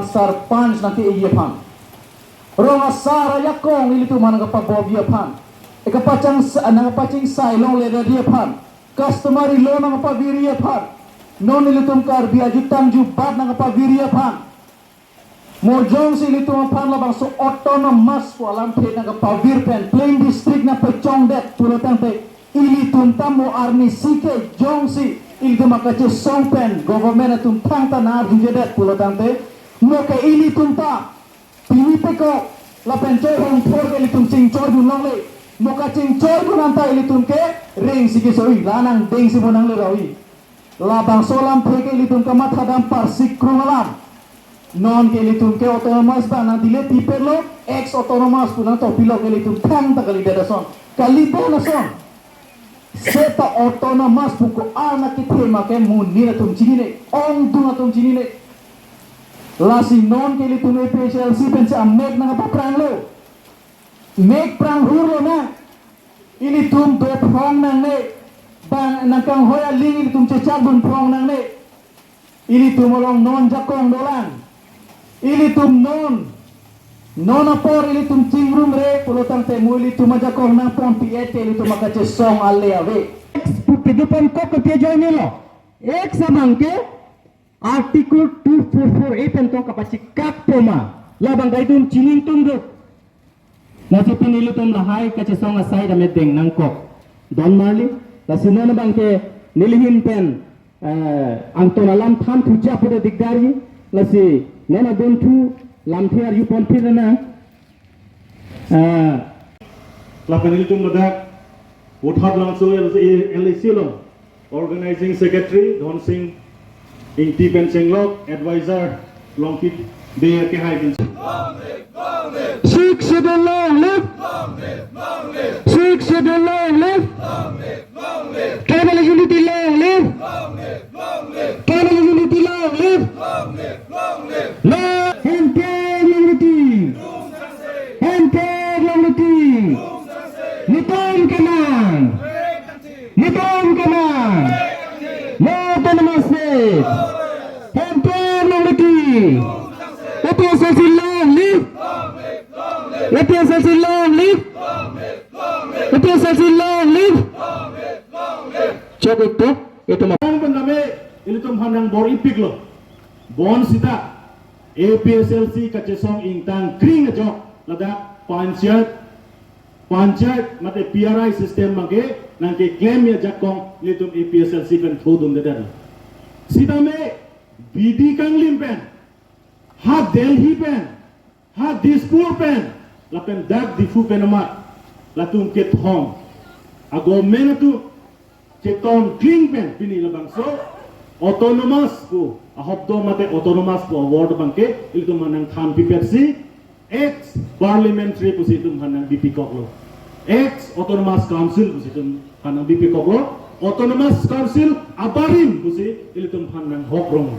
sarpanch nanti iya pan ronga sara yakong ili tu mana kapabob iya pan ikapacang nangapacing sailong leda dia pan customary loan nangapabiri iya pan non ili tum kar biajutang jubat nangapabiri iya pan mojong si ili tum pan labang so autonomous walam pe nangapabir pen plain district na pecong det tulotang te ili tum tamu army sike jong si ili tum makace song pen government tum tang tanar jujedet tulotang te Moke ini tunta pinite ko la pencoy hong por ke litum cingcoy dunong le moka cingcoy dunanta litum ke ring sige soi lanang ding si bonang le rawi labang solam ke litum ke mat hadam parsik krumalam non ke litum ke autonomous ba na dile tipe lo ex autonomous punang to pilo ke litum tang ta kali dada son kali bona son seta autonomous buku anak kita make munir tum cini ong dunga tum cini lasi non ke litum APHLC pensa make na apa perang lo make perang huro na ini tum do prong nang ne bang nakang hoya ling ini tum cecak bun prong nang ne ini tum olong non jakong dolan ini tum non apor ini tum cingrum re pulutang temu ini tum jakong nang pon piet ini tum makace song ale ave kehidupan ko kepiajoy nilo ek samang ke Artikel 244 tentang kapasiti kapoma labang gaidum cinin tunduk nasi pinili tum lahai kacesong asai da medeng nangkok don marli lasino na bangke nilihin pen antona lam tham puja pada digdari lasi nena dontu lam thiar yu pon pirana la pinili tum ladak uthar langsung LIC lo organizing secretary Don Singh Inti Pensenglok, advisor, Longkit, Bear Kehaibin. Six chedon long live. Six chedon long live. Tribal unity long live. Tribal unity long live. Healthcare unity. Healthcare unity. Netum keman. Netum keman. No autonomous state. Healthcare unity. APHLC long live. APHLC long live. APHLC long live. Cukup tuh itu mah. Ang pandame ini tum handang bor ipik lo. Bon sita APHLC kacesong ingtang kring ajo ladak panchayat mate PRI system mage nangke claim ya jakong ini tum APHLC pen thodum dedar. Sita me BD Kanglim pen, ha Delhi pen, ha Dispur pen, la pen dak difu pen amat, la tum ket hong, ago mena tu chedon clean pen pini la bangso, autonomous ku, ahobdo mate autonomous ku award bangke, il tum manang tham pipersi, ex parliamentary pusi tum hanang BP koklo, ex autonomous council pusi tum hanang BP koklo, autonomous council abarim pusi il tum hanang hokrong.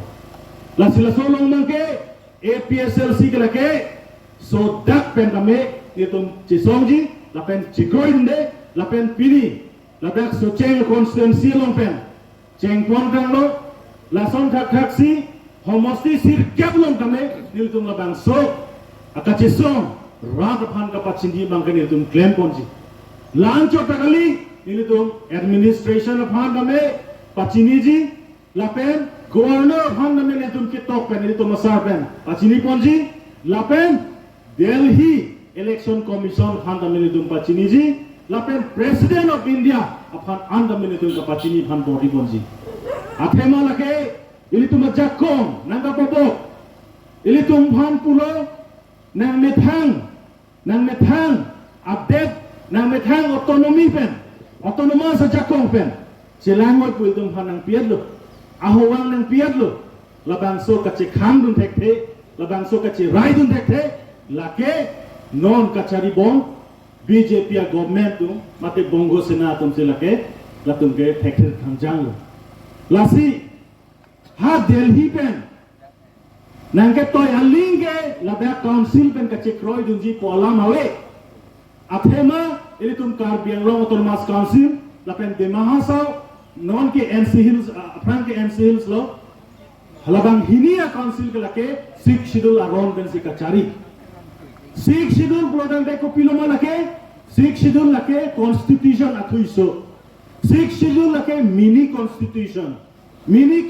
La sila solong mangke APHLC ke lake so dak pen kame itum cisongji la pen cikoi dende la pen pini la dak so ceng konstituensi long pen ceng kontrang lo la son taksi homosti sir kap long kame itum la bang so akacisong rat pan kapacindi mangke itum claim ponji lancho takali itum administration pan kame pachiniji la pen Governor han namen itum kitok pen itu masar pen pacini ponji lapen Delhi Election Commission han namen itum pacini ji lapen President of India aphan an namen itum pacini han body ponji athema lake ilitum jakong nangka popok ilitum han pulo nang methang update nang methang autonomy pen autonomous jakong pen selangoy pu itum han nang piadlo ahowang nang piat lo labang so kace khang dun thekthe labang so kace rai dun thekthe lake non kachari bon BJP a government tu mate bongo sena tum se lake latum ke thekthe thamjang lo lasi ha Delhi pen nang ke toy aling ke labak council pen kace kroi dun ji polam awe athema ini tum kar biang long autonomous council lapen de mahasau non ke NC Hills Frank ke NC Hills lo halabang hinia council ke lake 6 schedule aron ben si kachari 6 schedule program de ko piloma lake 6 schedule lake constitution athuiso 6 schedule lake mini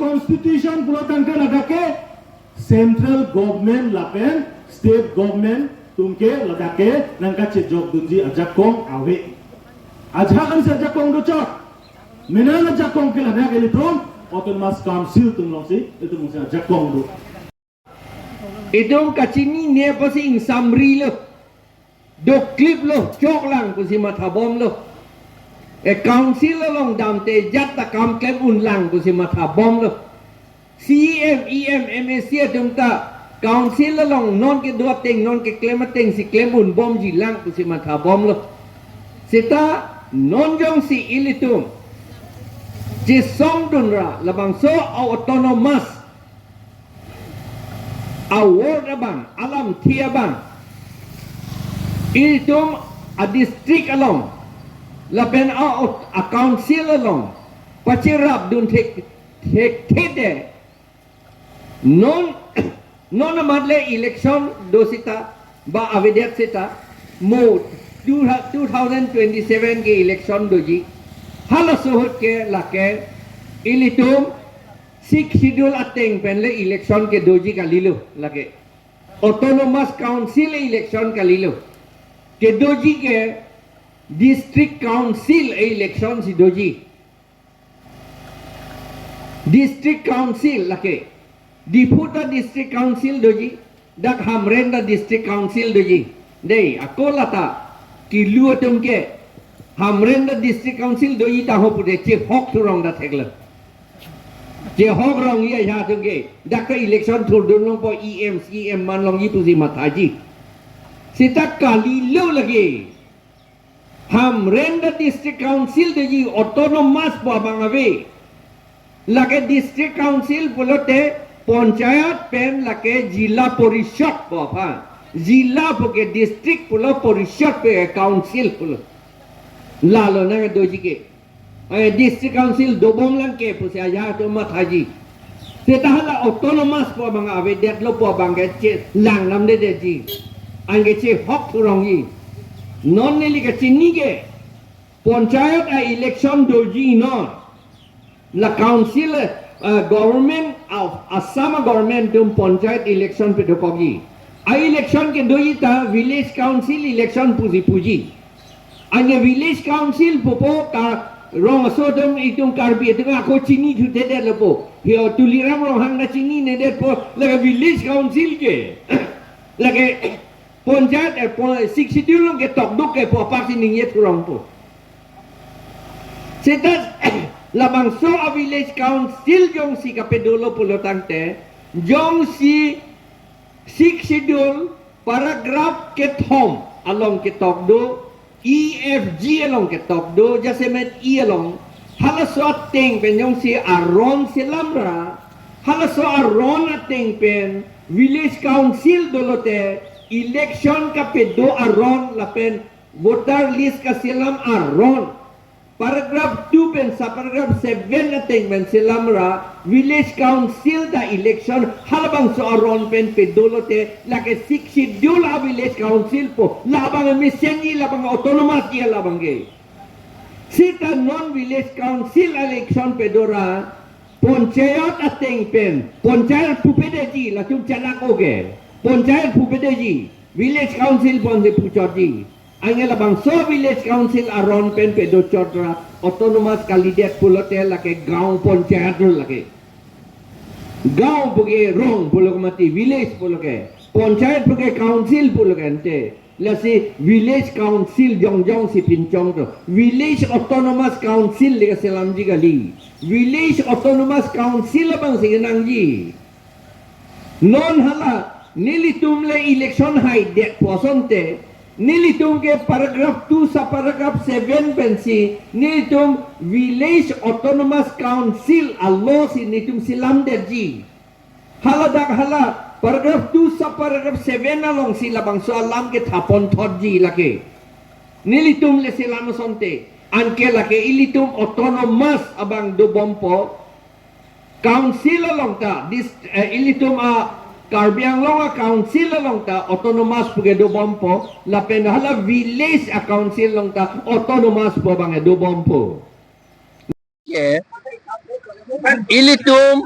constitution program ke lagake central government lapen state government tumke lagake nangka che jog dunji ajakong awe ajakan sa jakong do chok menana jakong ke lagake litum autonomous council tumlong si itu mungkin jakong do Idong kacini ne pasi ing samri lo do clip lo chok lang pasi mathabom lo e council long dam te jat ta kam klem un lang pasi mathabom lo CEM MSC tum ta council long non ke do teng non ke klem teng si klem un bom ji lang pasi mathabom lo sita non jong si ilitum ji song dunra labang so autonomous award abang alam tiabang itum a district along lapen a council along pachirap dun thekthe non amadle election dosita ba avidet sita mo 2027 ke election doji hala sohot ke lake ilitum 6 schedule ateng penle election ke doji kalilu lage autonomous council election kalilu ke doji ke district council election si doji district council lage diputa district council doji dak hamrenda district council doji dei akolata kilu atumke hamrenda district council doji taho pude che hok turong da thegla je hok rong ye ya tungke dak election thur dun long po CM man long yi tu si mataji sita kali lo lagi hamrenda district council doji autonomous po bangawe lage district council polote panchayat पेन लके जिला परिषद पोफा जिला पोके डिस्ट्रिक्ट पुलो परिषद पे काउंसिल पुलो लालो ना दोजी के डिस्ट्रिक्ट काउंसिल दोबोम लं के पुसे आया तो मथाजी तेताहला ऑटोनोमस पो बंगा अवे डेट लो पो बंगे चे लांग नम दे जी अंगे चे हक तुरंगी नॉन ने लिखे चिन्नी के पंचायत इलेक्शन दोजी नॉन ला council government of Assam government dum panchayat election pe dokogi ai election ke doi ta village council election puji ane village council popo ka rong asodom itung karbi itu aku chini jute de lepo hio tuliram rong hang na chini ne de po laga village council ke laga panchayat 62 long ke tok dok ke po parti ning ye turong po setas labang so a village council jong si kapedolo pulotang te jong si 6 schedule paragraph ke thom along ke tokdo EFG along ke tokdo jasemet E along halaso ting pen jong si aron silamra halaso aron ating pen village council dolote election kapedo aron lapen voter list ka silam aron paragraph 2 pen sa paragraph 7 nating men silamra village council da election halabang so aron pen pedolote lake 6 schedule a village council po labang misenyi labang autonomous ya labang ge sita non village council election pedora panchayat ating pen panchayat pupedeji la tum chalak oge panchayat pupedeji village council ponse puchoti angela bang so village council aron pen pedo chodra autonomous kandidat pulote lake gaon panchayat lake gaon puge rong pulok mati village puloke panchayat puge council puloke ante lasi village council jong si pinchong to village autonomous council le selamji gali village autonomous council bang sinangji non hala nilitum le election hai det posonte nilitum ke paragraph 2 sa paragraph 7 pensi nilitum village autonomous council allo si nitum silam derji haladak hala paragraph 2 sa paragraph 7 along sila bang so alam ke thapon thotji lake nilitum le silam sonte anke lake ilitum autonomous abang do bompo council long ta ilitum Karbiang long council long ta autonomous pugedo bompo la penhala village council long ta autonomous po bangedo bompo. Ilitum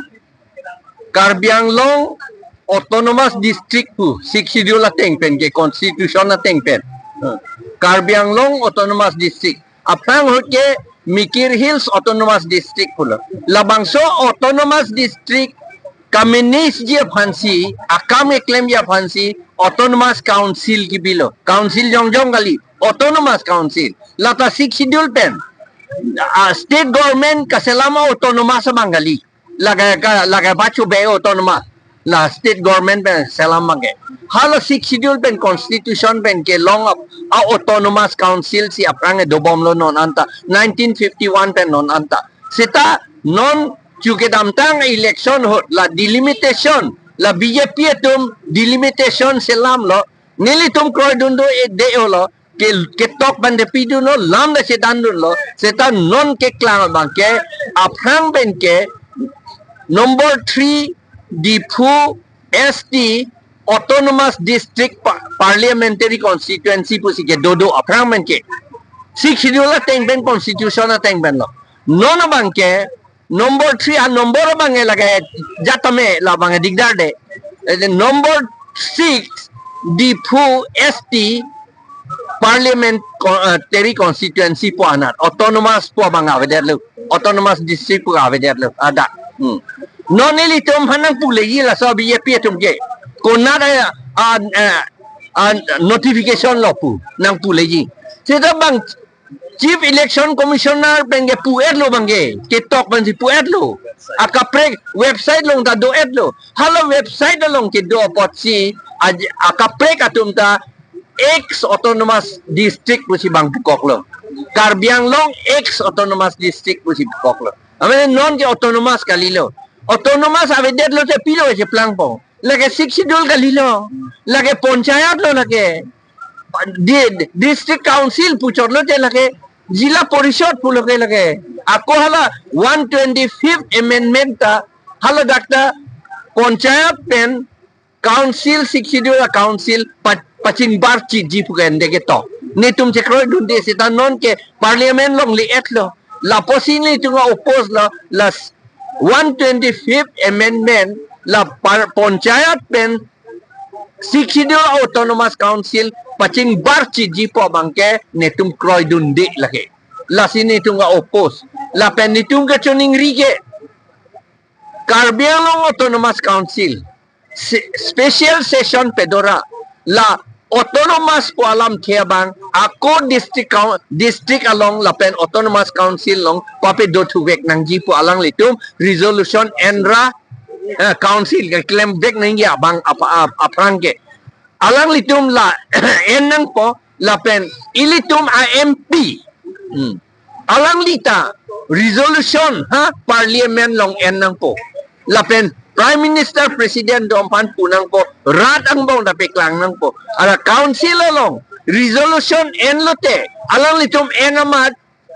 Karbiang long autonomous district pu six schedule ateng pen ke constitution ateng pen Karbiang long autonomous district apang hoke Mikir Hills autonomous district pula labangso autonomous district kaminis je phansi akam claim je phansi autonomous council ki bilo council jong gali autonomous council lata six schedule pen state government kaselama autonomous bangali laga bachu be autonomous la state government pen selama ke halo six schedule pen constitution pen ke long up autonomous council si aprang dobom lo non anta 1951 pen non anta sita non chuke damtang election hot la delimitation la BJP tum delimitation selam lo nilitum kroy dundo de lo ke tok bande pidu no lam da sedan lo seta non ke klang bang ke aprang pen ke number 3 Dipu ST autonomous district parliamentary constituency pusi ke dodo aprang ke six schedule teng ben constitution teng ben lo non bang ke number 3 number bang lagay jatame la bang digdar de number 6 Dipu ST parliamentary constituency po anat autonomous po bang aveder lo autonomous district po aveder lo ada non ilitum hanang pulegi la so BJP tum ke kona notification lo pu nang pulegi sita bang chief election commissioner penge puet lo bangge ketok ban si puet lo akapre website long ta do et lo halo website long ke do pot si akapre katum ta ex autonomous district pusi bang pukok lo Karbiang long ex autonomous district pusi pukok lo ame non ke autonomous kalilo autonomous avedet lo te pilo se plan po lage six schedule kalilo lage panchayat lo lage district council puchor lo te lage jila porishod pulo ke lage ako hala 125th amendment ta hala dakta panchayat pen council six schedule council paching bar chi ji puken de ke to netum chekro dunde sita non ke parliament long li etlo la posini tunga oppose la 125th amendment la panchayat pen six schedule autonomous council paching barchi jipo bangke netum kroy dundi lagi la sini tunga oppose la pen nitum ke chuning rige Karbiang long autonomous council special session pedora la autonomous po alam kaya bang ako district along lapen autonomous council long pape do to wek nang jipo alang litum resolution enra council ke claim back nang ya bang apa aprangke alang litum la enang po lapen ilitum IMP alang lita resolution parliament long enang po lapen Prime Minister President Dompan punang po rat ang bong dapat lang nang po ala council along resolution enlote alang litum enamat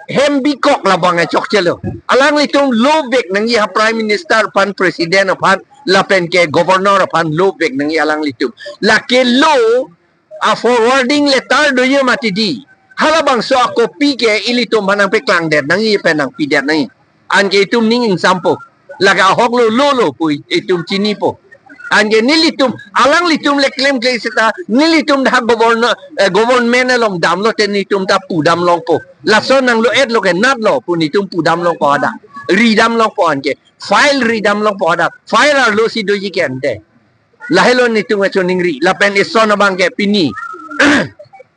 hembikok labang chok chelo alang litum lobek nang iha Prime Minister pan President pan lapen ke Governor pan lobek nang alang litum lake lo a forwarding letter do yo matidi halabang so ako pike ilitum hanang peklang der nang iha penang pider nang an ke itum ning sampo laga hok lo lolo pui itum chini po ange nilitum alang litum le claim ke sita nilitum dah government along dam lo ten nitum ta pudam long po lason nang lo et lo ke nat lo pu nitum pudam long po ada ridam long po ange file ridam long po ada file ar lo si do ji kente lahelo nitum choning ri la pen ison bang ke pini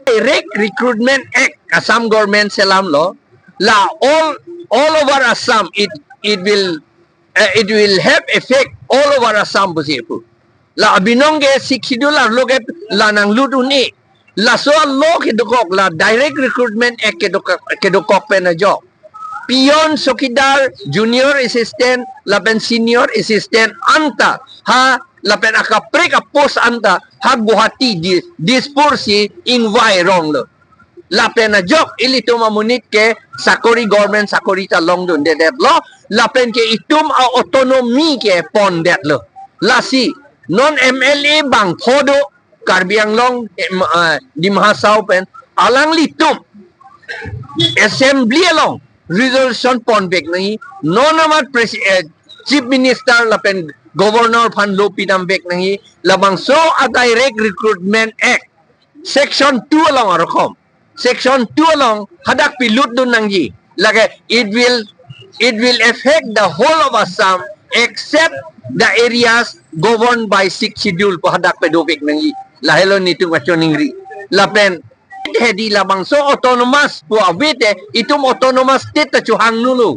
direct recruitment act Assam government selam lo la all over Assam it will have effect all over Assam busipu la abinong ke siksidula loket la nang luduni la so lo ke dokok la direct recruitment ek ke dokok pe na job pion sokidar junior assistant la pen senior assistant anta ha la pen akaprek post anta ha Guwahati dispursi environ lo lapen na jok ilito mamunit ke sakori government sakori ta long dun de det lo lapen ke itum a otonomi ke pon det lo lasi non MLA bang podo karbiang long di mahasau pen alang litum assembly along resolution pon bek nahi non amat chief minister lapen governor phan lo pinam bek nahi labang so a direct recruitment act section 2 along arakom section 2 along hadak pilut dun nangji lage it will affect the whole of Assam except the areas governed by 6 schedule po hadak pedobek nangji lahelo nitung achoningri lapen hedi labang so autonomous po awite itum autonomous state ta chuhang nulu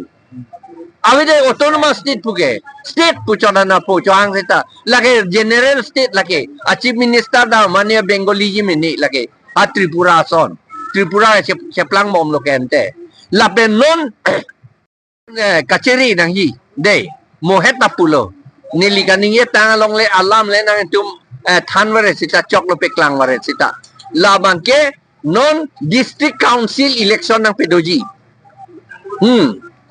awite autonomous state puke state pu chodana po chuhang seta lage general state lage chief minister da mania bengali ji mini lage a tripura son tripura cheplang mom lo kente lapen non kacheri nang ji de moheta pulo nilikaning ye tang long le alam le nang tum thanware sita chok lo peklang ware sita labang ke non district council election nang pedoji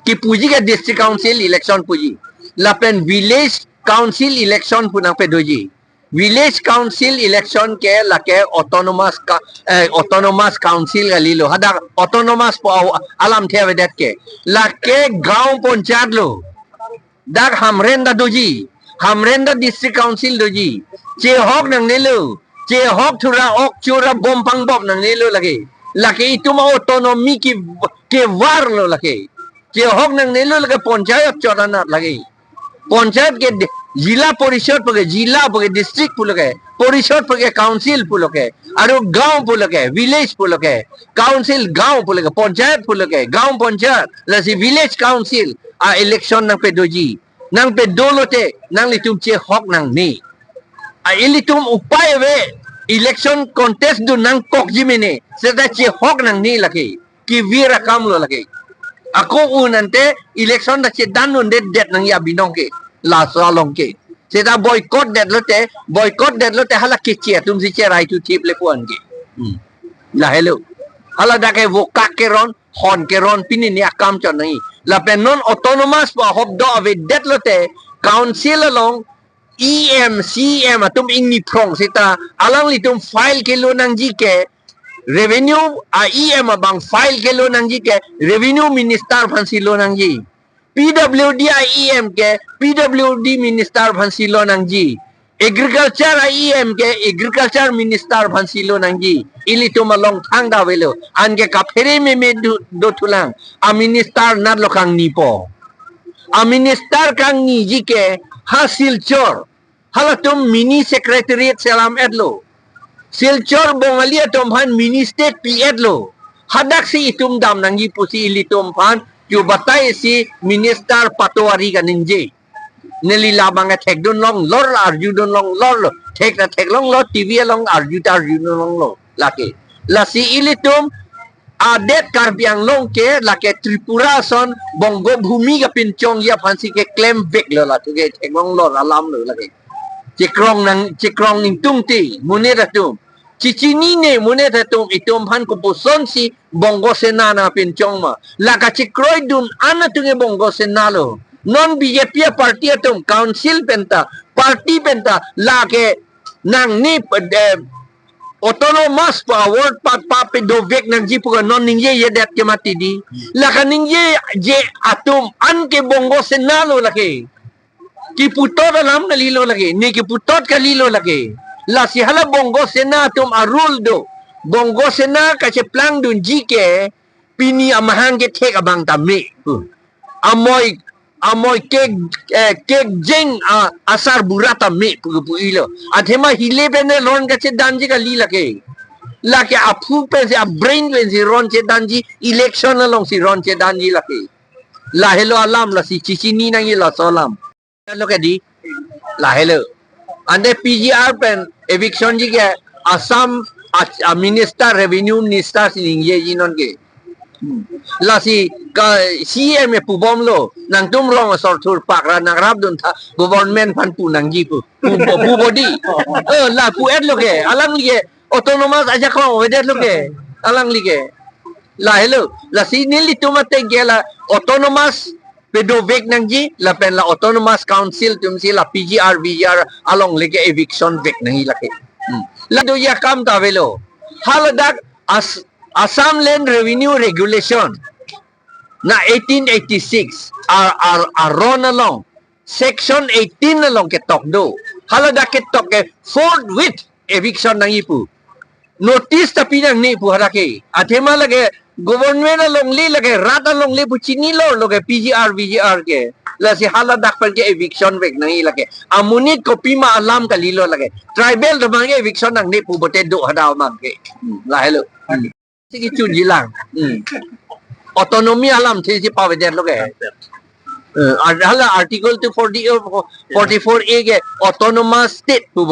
ki puji ke district council election puji lapen village council election punang pedoji village council election ke lake autonomous council galilo hada autonomous po alam thevedet ke lake gaon panchayat lo dak hamrenda doji hamrenda district council doji che hok nang nilo che hok thura ok chura bompang bob nang nilo lage lake itu ma autonomy ke war lo lage che hok nang nilo lage panchayat chorana lage panchayat के जिला परिषद पके जिला पके डिस्ट्रिक्ट पुलके परिषद पके काउंसिल पुलके आरो गांव पुलके विलेज पुलके काउंसिल गांव पुलके पंचायत पुलके गांव पंचायत लसी विलेज काउंसिल आ इलेक्शन नंग पे दोजी नंग पे दोलोते नंग लितुम चे हक नंग नी आ इलितुम उपाय वे इलेक्शन कॉन्टेस्ट दु नंग कोकजी मेने सेदा चे हक नंग नी लके कि वीरा काम लो लके ako unante election da che dan nun det nang ya binong ke la salong ke seta boycott det lote hala ke che tum si che right to tip le puan ke la hello hala da ke voka ke ron hon ke ron pini ni akam chon nai la pen non autonomous pa hop do ave det lote council along CM atum ingni prong seta alang litum file ke lo nang ji ke revenue IM abang file ke lo nang ji ke revenue minister phansi lo nang ji PWD IM ke PWD minister phansi lo nang ji agriculture IM ke agriculture minister phansi lo nang ji ili to malong thang da velo an ke ka phere me do thulang a minister nat lo kang ni po a minister kang ni ji ke hasil chor hala tum mini secretariat salam edlo Silchor bongalia tomhan mini state piet lo hadak si itum dam nangi pusi ili tomhan ju batai si minister patwari ka ninje neli labang thekdon long lor arjudon long lor thek long lo tv long arjudon long lo lake lasi ili tum adet karbiang long ke lake tripura son bongo bhumi ka pinchong ya phansi ke claim back lo la tu ke thek long lor alam lo lake cikrong ning tung ti muneta tum cicini ne muneta tum itum han ko poson si bongo sena na pinchong ma la ka cikroi dun ana tunge bongo sena lo non BJP party tum council penta party penta la ke nang ni autonomous power pa pe do vek nang ji pu non ningye ye dat ke mati di la ka ningye je atum an ke bongo sena lo la ke ki putot alam na lilo lagi ni ki putot ka lilo lagi la si hala bongo sena tum arul do bongo sena ka che plang dun jike pini amahang ke tek abang tami amoy ke jeng asar burata me pu ilo athema hile bene ron ka che danji ka lila ke la ke apu pe se a brain wen si ron che danji election along si ron che danji la ke la hello alam la si chichini nang la salam lo ke di la hello ande PGR pen eviction ji ke Assam minister revenue minister sing ye jinon ke la si ka CM pu bom lo nang tum rong sor thur pak ra nang rap dun tha government phan pu nang ji pu body la pu et lo ke alang ye autonomous aja ko wedet lo ke alang lige la hello la sinili tumate gela autonomous pedovek nangji la pen la autonomous council tum sila PGR VGR along lige eviction vek nangi laki la do ya kam ta velo haladak Assam Land Revenue Regulation na 1886 aron along section 18 along ketok do haladak ketok ke forthwith eviction nangi pu notice tapi nang ni pu harake athema lage government along li lage rat along li pu chini lo loge PGR VGR ke la si hala dak per ke eviction vek nang lage amunit kopi ma alam ka lilo lage tribal do mang eviction nang ni pu bote do hadaw mang ke la hello sige chun jilang autonomy alam thi si pawe der loge hala article 244A ke autonomous state pu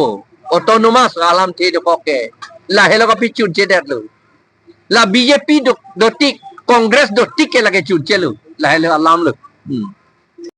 autonomous alam thi do ke la helo ka pichun che dat lu la BJP do tik congress do tik ke lage chun che lu la helo alam lu